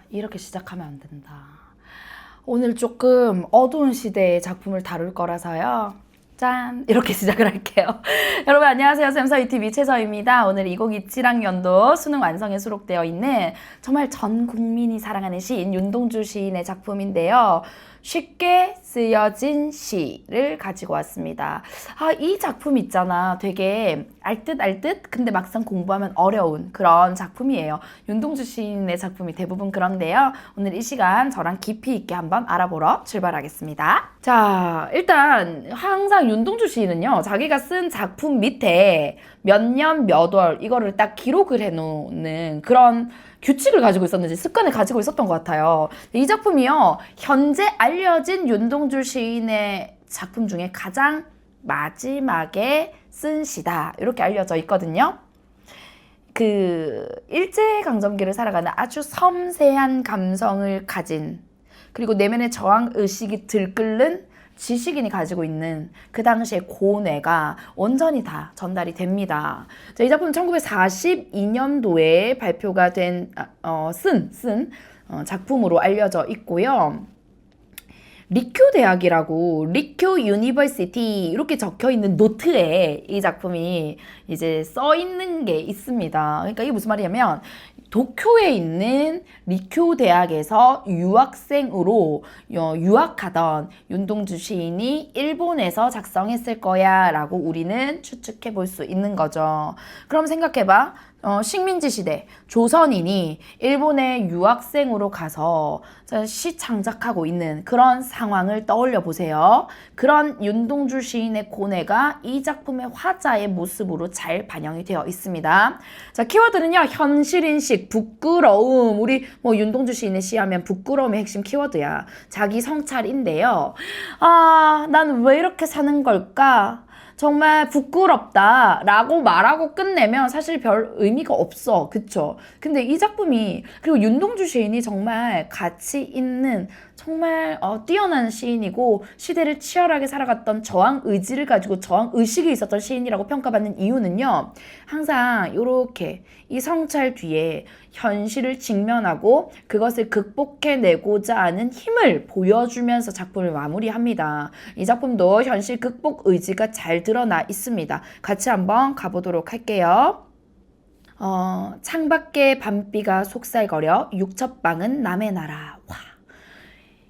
이렇게 시작하면 안 된다. 오늘 조금 어두운 시대의 작품을 다룰 거라서요. 짠! 이렇게 시작을 할게요. 여러분 안녕하세요. 쌤서유TV 최서입니다. 오늘 2027학년도 수능 완성에 수록되어 있는 정말 전 국민이 사랑하는 시인 윤동주 시인의 작품인데요. 쉽게 쓰여진 시를 가지고 왔습니다. 이 작품 있잖아. 되게 알듯 근데 막상 공부하면 어려운 그런 작품이에요. 윤동주 시인의 작품이 대부분 그런데요. 오늘 이 시간 저랑 깊이 있게 한번 알아보러 출발하겠습니다. 자, 일단 항상 윤동주 시인은요. 자기가 쓴 작품 밑에 몇 년 몇 월 이거를 딱 기록을 해놓는 그런 규칙을 가지고 있었는지 습관을 가지고 있었던 것 같아요. 이 작품이요. 현재 알려진 윤동주 시인의 작품 중에 가장 마지막에 쓴 시다. 이렇게 알려져 있거든요. 그 일제강점기를 살아가는 아주 섬세한 감성을 가진 그리고 내면의 저항의식이 들끓는 지식인이 가지고 있는 그 당시의 고뇌가 온전히 다 전달이 됩니다. 자, 이 작품은 1942년도에 발표가 된 쓴 작품으로 알려져 있고요. 리쿄 대학이라고 리쿄 유니버시티 이렇게 적혀 있는 노트에 이 작품이 이제 써 있는 게 있습니다. 그러니까 이게 무슨 말이냐면 도쿄에 있는 리쿄 대학에서 유학생으로 유학하던 윤동주 시인이 일본에서 작성했을 거야 라고 우리는 추측해 볼 수 있는 거죠. 그럼 생각해봐. 식민지 시대 조선인이 일본에 유학생으로 가서 시 창작하고 있는 그런 상황을 떠올려 보세요. 그런 윤동주 시인의 고뇌가 이 작품의 화자의 모습으로 잘 반영이 되어 있습니다. 자, 키워드는요. 현실인식, 부끄러움. 우리 윤동주 시인의 시하면 부끄러움이 핵심 키워드야. 자기 성찰인데요. 난 왜 이렇게 사는 걸까? 정말 부끄럽다 라고 말하고 끝내면 사실 별 의미가 없어. 그쵸? 근데 이 작품이 그리고 윤동주 시인이 정말 가치 있는 정말 뛰어난 시인이고 시대를 치열하게 살아갔던 저항 의지를 가지고 저항 의식이 있었던 시인이라고 평가받는 이유는요. 항상 이렇게 이 성찰 뒤에 현실을 직면하고 그것을 극복해내고자 하는 힘을 보여주면서 작품을 마무리합니다. 이 작품도 현실 극복 의지가 잘 드러나 있습니다. 같이 한번 가보도록 할게요. 창밖에 밤비가 속살거려 육첩방은 남의 나라. 와.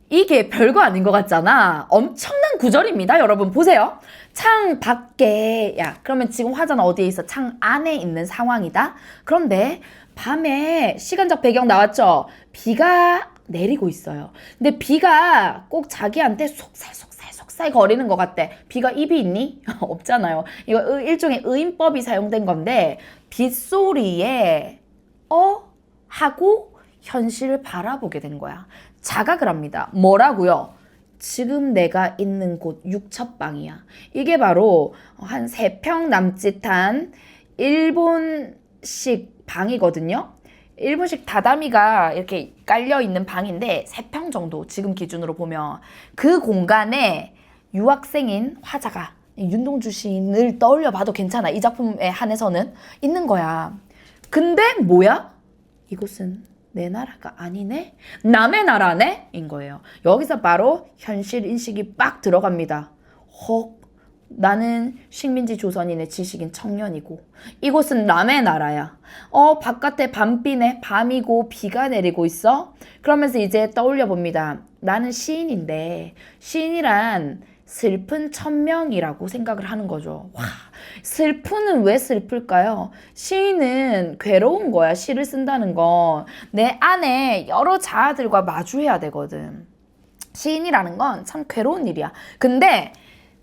이게 별거 아닌 것 같잖아. 엄청난 구절입니다. 여러분 보세요. 창 밖에 그러면 지금 화자는 어디에 있어? 창 안에 있는 상황이다. 그런데 밤에 시간적 배경 나왔죠? 비가 내리고 있어요. 근데 비가 꼭 자기한테 속살 거리는 것 같대. 비가 입이 있니? 없잖아요. 이거 일종의 의인법이 사용된 건데 빗소리에 하고 현실을 바라보게 된 거야. 자각을 합니다. 뭐라고요? 지금 내가 있는 곳 육첩방이야. 이게 바로 한 3평 남짓한 일본식 방이거든요. 일본식 다다미가 이렇게 깔려있는 방인데 3평 정도 지금 기준으로 보면 그 공간에 유학생인 화자가 윤동주 시인을 떠올려 봐도 괜찮아. 이 작품에 한해서는 있는 거야. 근데 뭐야? 이곳은 내 나라가 아니네? 남의 나라네? 인 거예요. 여기서 바로 현실 인식이 빡 들어갑니다. 나는 식민지 조선인의 지식인 청년이고 이곳은 남의 나라야. 바깥에 밤비네. 밤이고 비가 내리고 있어. 그러면서 이제 떠올려 봅니다. 나는 시인인데 시인이란 슬픈 천명이라고 생각을 하는 거죠. 와, 슬픈은 왜 슬플까요? 시인은 괴로운 거야. 시를 쓴다는 건 내 안에 여러 자아들과 마주해야 되거든. 시인이라는 건 참 괴로운 일이야. 근데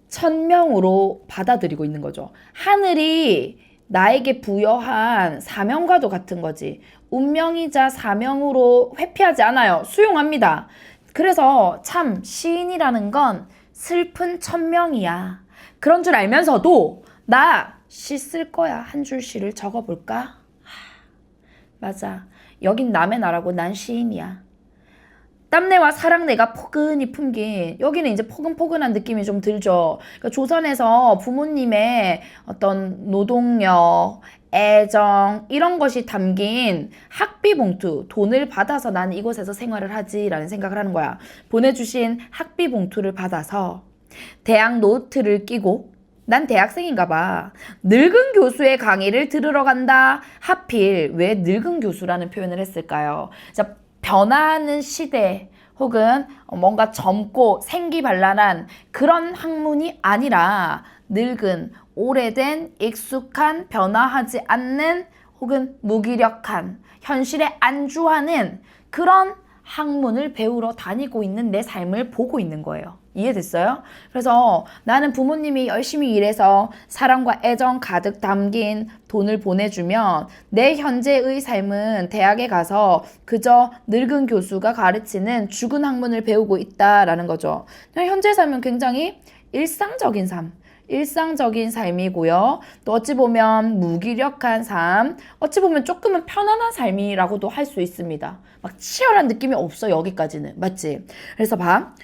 천명으로 받아들이고 있는 거죠. 하늘이 나에게 부여한 사명과도 같은 거지. 운명이자 사명으로 회피하지 않아요. 수용합니다. 그래서 참 시인이라는 건 슬픈 천명이야. 그런 줄 알면서도 나 시 쓸 거야. 한 줄 시를 적어볼까? 맞아. 여긴 남의 나라고 난 시인이야. 땀내와 사랑내가 포근히 품긴 여기는 이제 포근포근한 느낌이 좀 들죠. 그러니까 조선에서 부모님의 어떤 노동력, 애정 이런 것이 담긴 학비 봉투, 돈을 받아서 나는 이곳에서 생활을 하지라는 생각을 하는 거야. 보내주신 학비 봉투를 받아서 대학 노트를 끼고 난 대학생인가 봐. 늙은 교수의 강의를 들으러 간다. 하필 왜 늙은 교수라는 표현을 했을까요? 자, 변화하는 시대 혹은 뭔가 젊고 생기발랄한 그런 학문이 아니라 늙은, 오래된, 익숙한, 변화하지 않는 혹은 무기력한, 현실에 안주하는 그런 학문을 배우러 다니고 있는 내 삶을 보고 있는 거예요. 이해됐어요? 그래서 나는 부모님이 열심히 일해서 사랑과 애정 가득 담긴 돈을 보내주면 내 현재의 삶은 대학에 가서 그저 늙은 교수가 가르치는 죽은 학문을 배우고 있다라는 거죠. 현재 삶은 굉장히 일상적인 삶이고요. 또 어찌 보면 무기력한 삶, 어찌 보면 조금은 편안한 삶이라고도 할 수 있습니다. 막 치열한 느낌이 없어, 여기까지는. 맞지? 그래서 봐.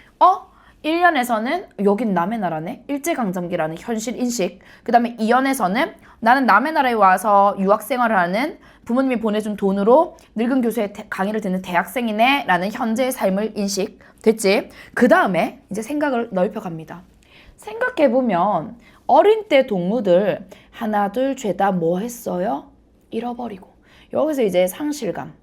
1년에서는 여긴 남의 나라네. 일제강점기라는 현실 인식. 그 다음에 2년에서는 나는 남의 나라에 와서 유학생활을 하는 부모님이 보내준 돈으로 늙은 교수의 강의를 듣는 대학생이네 라는 현재의 삶을 인식. 됐지? 그 다음에 이제 생각을 넓혀갑니다. 생각해보면 어린 때 동무들 하나 둘 죄다 뭐 했어요? 잃어버리고. 여기서 이제 상실감.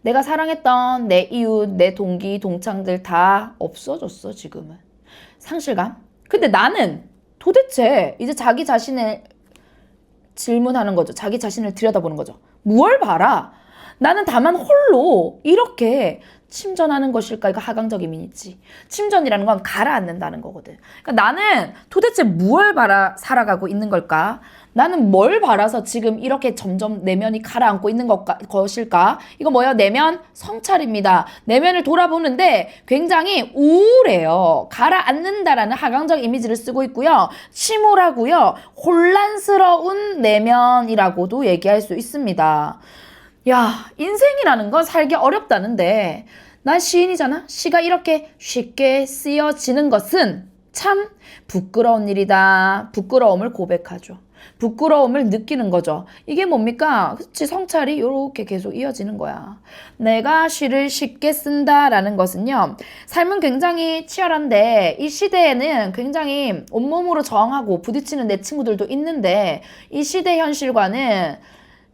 내가 사랑했던 내 이웃, 내 동기, 동창들 다 없어졌어, 지금은. 상실감? 근데 나는 도대체 이제 자기 자신을 질문하는 거죠. 자기 자신을 들여다보는 거죠. 무얼 봐라? 나는 다만 홀로 이렇게 침전하는 것일까? 이거 하강적 의미있지. 침전이라는 건 가라앉는다는 거거든. 그러니까 나는 도대체 무얼 바라 살아가고 있는 걸까? 나는 뭘 바라서 지금 이렇게 점점 내면이 가라앉고 있는 것일까? 이거 뭐예요? 내면 성찰입니다. 내면을 돌아보는데 굉장히 우울해요. 가라앉는다라는 하강적 이미지를 쓰고 있고요. 침울하고요. 혼란스러운 내면이라고도 얘기할 수 있습니다. 야, 인생이라는 건 살기 어렵다는데 난 시인이잖아. 시가 이렇게 쉽게 쓰여지는 것은 참 부끄러운 일이다. 부끄러움을 고백하죠. 부끄러움을 느끼는 거죠. 이게 뭡니까? 그치, 성찰이 이렇게 계속 이어지는 거야. 내가 시를 쉽게 쓴다라는 것은요. 삶은 굉장히 치열한데 이 시대에는 굉장히 온몸으로 저항하고 부딪히는 내 친구들도 있는데 이 시대 현실과는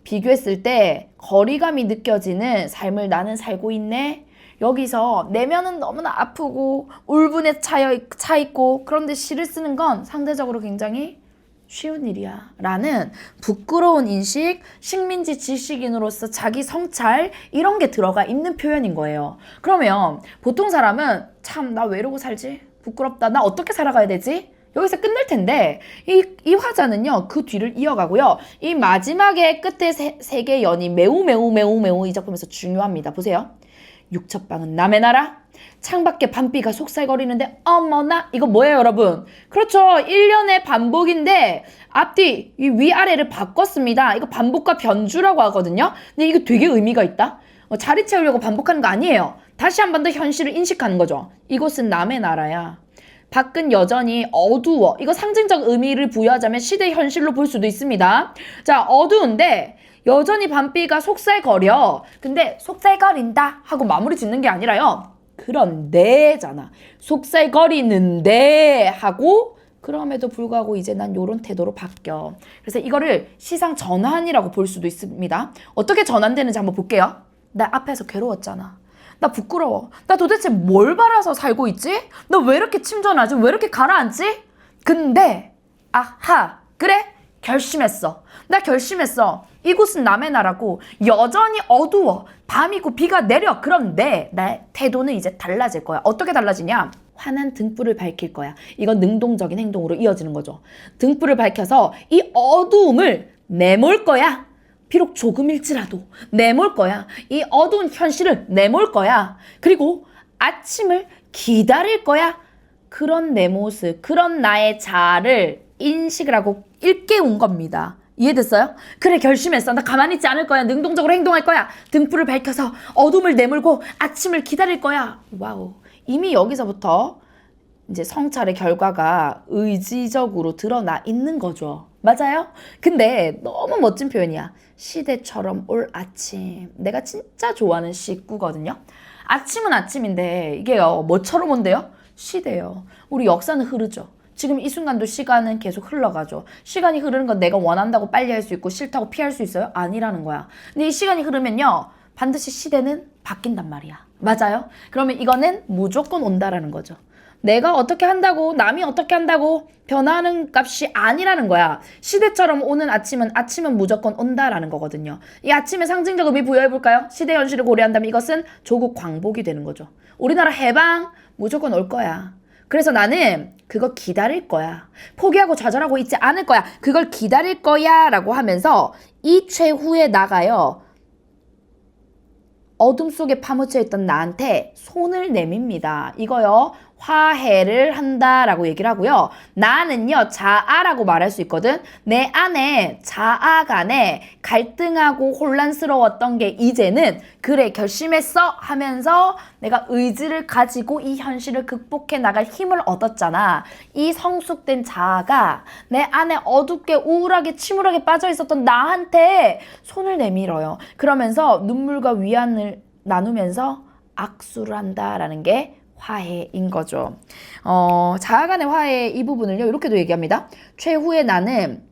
비교했을 때 거리감이 느껴지는 삶을 나는 살고 있네. 여기서 내면은 너무나 아프고 울분에 차 있고 그런데 시를 쓰는 건 상대적으로 굉장히 쉬운 일이야 라는 부끄러운 인식, 식민지 지식인으로서 자기 성찰 이런 게 들어가 있는 표현인 거예요. 그러면 보통 사람은 참 나 왜 이러고 살지? 부끄럽다. 나 어떻게 살아가야 되지? 여기서 끝낼 텐데 이 화자는요 그 뒤를 이어가고요. 이 마지막에 끝에 세 개의 연이 매우 이 작품에서 중요합니다. 보세요. 육첩방은 남의 나라, 창밖에 밤비가 속살거리는데 어머나 이거 뭐예요 여러분? 그렇죠. 1년의 반복인데 앞뒤 이 위아래를 바꿨습니다. 이거 반복과 변주라고 하거든요. 근데 이거 되게 의미가 있다. 자리 채우려고 반복하는 거 아니에요. 다시 한 번 더 현실을 인식하는 거죠. 이곳은 남의 나라야. 밖은 여전히 어두워. 이거 상징적 의미를 부여하자면 시대 현실로 볼 수도 있습니다. 자, 어두운데 여전히 밤비가 속살거려. 근데 속살거린다 하고 마무리 짓는 게 아니라요. 그런데잖아. 속살거리는데 하고 그럼에도 불구하고 이제 난 요런 태도로 바뀌어. 그래서 이거를 시상 전환이라고 볼 수도 있습니다. 어떻게 전환되는지 한번 볼게요. 나 앞에서 괴로웠잖아. 나 부끄러워. 나 도대체 뭘 바라서 살고 있지? 나 왜 이렇게 침전하지? 왜 이렇게 가라앉지? 근데 아하 그래 결심했어. 나 결심했어. 이곳은 남의 나라고 여전히 어두워. 밤이고 비가 내려. 그런데 내 태도는 이제 달라질 거야. 어떻게 달라지냐? 환한 등불을 밝힐 거야. 이건 능동적인 행동으로 이어지는 거죠. 등불을 밝혀서 이 어두움을 내몰 거야. 비록 조금일지라도 내몰 거야. 이 어두운 현실을 내몰 거야. 그리고 아침을 기다릴 거야. 그런 내 모습, 그런 나의 자아를 인식을 하고 일깨운 겁니다. 이해됐어요? 그래 결심했어. 나 가만히 있지 않을 거야. 능동적으로 행동할 거야. 등불을 밝혀서 어둠을 내몰고 아침을 기다릴 거야. 와우. 이미 여기서부터 이제 성찰의 결과가 의지적으로 드러나 있는 거죠. 맞아요? 근데 너무 멋진 표현이야. 시대처럼 올 아침. 내가 진짜 좋아하는 시구거든요. 아침은 아침인데 이게 뭐처럼 온대요? 시대요. 우리 역사는 흐르죠. 지금 이 순간도 시간은 계속 흘러가죠. 시간이 흐르는 건 내가 원한다고 빨리 할 수 있고 싫다고 피할 수 있어요? 아니라는 거야. 근데 이 시간이 흐르면요. 반드시 시대는 바뀐단 말이야. 맞아요? 그러면 이거는 무조건 온다라는 거죠. 내가 어떻게 한다고 남이 어떻게 한다고 변하는 값이 아니라는 거야. 시대처럼 오는 아침은 무조건 온다라는 거거든요. 이 아침에 상징적 의미 부여해볼까요? 시대 현실을 고려한다면 이것은 조국 광복이 되는 거죠. 우리나라 해방 무조건 올 거야. 그래서 나는 그거 기다릴 거야. 포기하고 좌절하고 있지 않을 거야. 그걸 기다릴 거야 라고 하면서 이 최후에 나가요. 어둠 속에 파묻혀 있던 나한테 손을 내밉니다. 이거요. 화해를 한다라고 얘기를 하고요. 나는요. 자아라고 말할 수 있거든. 내 안에 자아 간에 갈등하고 혼란스러웠던 게 이제는 그래 결심했어 하면서 내가 의지를 가지고 이 현실을 극복해 나갈 힘을 얻었잖아. 이 성숙된 자아가 내 안에 어둡게 우울하게 침울하게 빠져 있었던 나한테 손을 내밀어요. 그러면서 눈물과 위안을 나누면서 악수를 한다라는 게 화해인 거죠. 자아 간의 화해 이 부분을요. 이렇게도 얘기합니다. 최후의 나는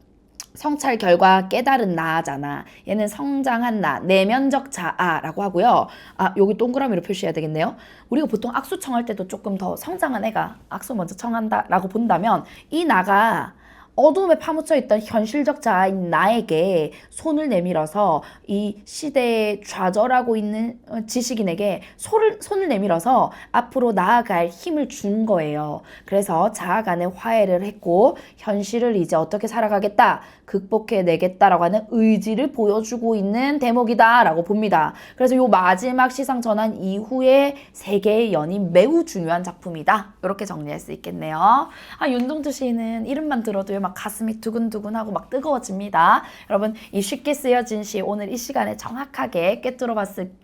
성찰 결과 깨달은 나잖아. 얘는 성장한 나, 내면적 자아라고 하고요. 아, 여기 동그라미로 표시해야 되겠네요. 우리가 보통 악수 청할 때도 조금 더 성장한 애가 악수 먼저 청한다라고 본다면 이 나가 어둠에 파묻혀 있던 현실적 자아인 나에게 손을 내밀어서 이 시대에 좌절하고 있는 지식인에게 손을 내밀어서 앞으로 나아갈 힘을 준 거예요. 그래서 자아 간의 화해를 했고 현실을 이제 어떻게 살아가겠다, 극복해내겠다라고 하는 의지를 보여주고 있는 대목이다라고 봅니다. 그래서 요 마지막 시상 전환 이후에 세계의 연이 매우 중요한 작품이다. 이렇게 정리할 수 있겠네요. 아, 윤동주 시인은 이름만 들어도요 막 가슴이 두근두근하고 막 뜨거워집니다. 여러분 이 쉽게 쓰여진 시 오늘 이 시간에 정확하게 꿰뚫어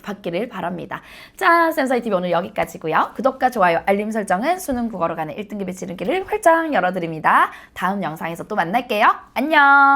봤기를 바랍니다. 자, 쌤사이TV 오늘 여기까지고요. 구독과 좋아요, 알림 설정은 수능 국어로 가는 1등급의 지름길을 활짝 열어드립니다. 다음 영상에서 또 만날게요. 안녕.